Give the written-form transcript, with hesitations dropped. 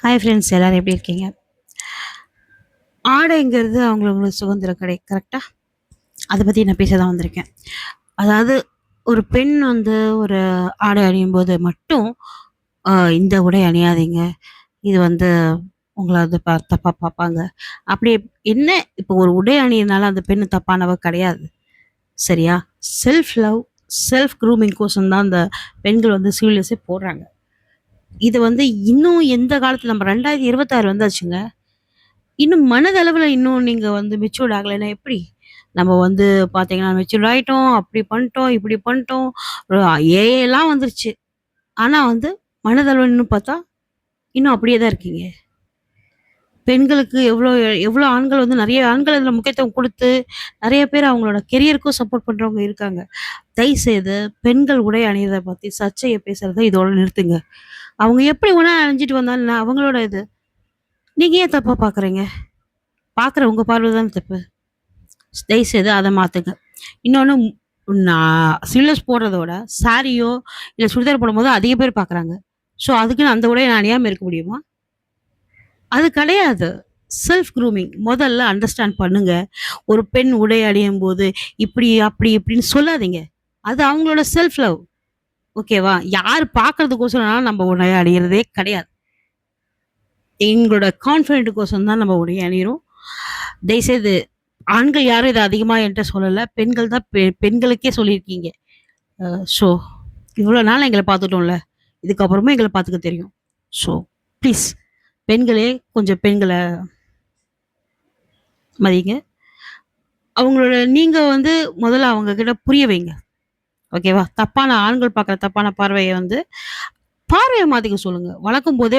Hi friends, எல்லாரும் எப்படி இருக்கீங்க? ஆடைங்கிறது அவங்களவங்க சுதந்திர கடை. கரெக்ட்டா? அத பத்தி நான் பேச தான் வந்திருக்கேன். அதாவது ஒரு பெண் வந்து ஒரு ஆடை அணியும்போது மட்டும், அ இந்த உடை அணியாதீங்க. இது வந்து உங்கள வந்து தப்பா பார்ப்பாங்க. அப்படி என்ன இப்போ ஒரு உடை அணியிறனால அந்த பெண்ணு தப்பானவ கிடையாது. சரியா? செல்ஃப் லவ், செல்ஃப் க்ரூமிங் கோசம் தான் அந்த பெண்கள் வந்து சீரியஸே போடுறாங்க. இது வந்து இன்னும் எந்த காலத்துல நம்ம 2026 வந்தாச்சுங்க. இன்னும் மனதளவுல இன்னும் நீங்க வந்து மெச்சூர்ட் ஆகலைன்னா எப்படி? நம்ம வந்து பார்த்தீங்கன்னா, மெச்சூர்ட் ஆயிட்டோம், அப்படி பண்ணிட்டோம், இப்படி பண்ணிட்டோம். ஏஐலாம் வந்துருச்சு. ஆனா வந்து மனதளவுல இன்னும் பார்த்தா, இன்னும் அப்படியே தான் இருக்கீங்க. பெண்களுக்கு எவ்வளோ எவ்வளோ ஆண்கள் வந்து நெறைய ஆண்கள் அதில முக்கியத்துவம் குடுத்து, நெறைய பேர் அவங்களோட கெரியருக்கும் சப்போர்ட் பண்றவங்க இருக்காங்க. தயவுசெய்து பெண்கள் உடை அணியிறத பத்தி சர்ச்சைய பேசுறத இதோட நிறுத்துங்க. அவங்க எப்படி வேணா அணிஞ்சுட்டு வந்தாலும் என்ன அவங்களோட இது. நீங்க ஏன் தப்பா பார்க்குறீங்க? பார்க்குற உங்க பார்வை தானே தப்பு. தயவுசெய்து அத மாத்துங்க. இன்னொன்னு நான் ஸ்லீவ்லெஸ் போடுறத விட, சாரியோ இல்ல சுடிதார் போடும்போது அதிக பேர் பார்க்குறாங்க. ஸோ, அதுக்குன்னு அந்த உடைய நான் அணியாம இருக்க முடியுமா? அது கிடையாது. செல்ஃப் க்ரூமிங் முதல்ல அண்டர்ஸ்டாண்ட் பண்ணுங்க. ஒரு பெண் உடை அணியும்போது, இப்படி, அப்படி, இப்படின்னு சொல்லாதீங்க. அது அவங்களோட செல்ஃப் லவ். ஓகேவா? யார் பார்க்கறதுக்கோசரம் நம்ம உடை அணியிறதே கிடையாது. எங்களோட கான்ஃபிடென்ட்‌கோசரம் தான் நம்ம உடை அணியிறோம். தயவுசெய்து ஆண்கள் யாரும் இத அதிகமா என்ட்ட சொல்லல. பெண்கள் தான் பெண்களுக்கே சொல்லியிருக்கீங்க. ஸோ, இவ்வளோ நாள் எங்கள பார்த்துட்டோம்ல. இதுக்கப்புறமும் எங்கள பார்த்துக்க தெரியும். ஸோ, ப்ளீஸ் பெண்களே கொஞ்சம் பெண்கள மதிங்க. அவங்களோட நீங்க வந்து முதல்ல அவங்க கிட்ட புரிய வைங்க. ஓகேவா? தப்பான ஆண்கள் பார்க்குற தப்பான பார்வைய வந்து பார்வைய மாத்திக்க சொல்லுங்க. வளர்க்கும்போதே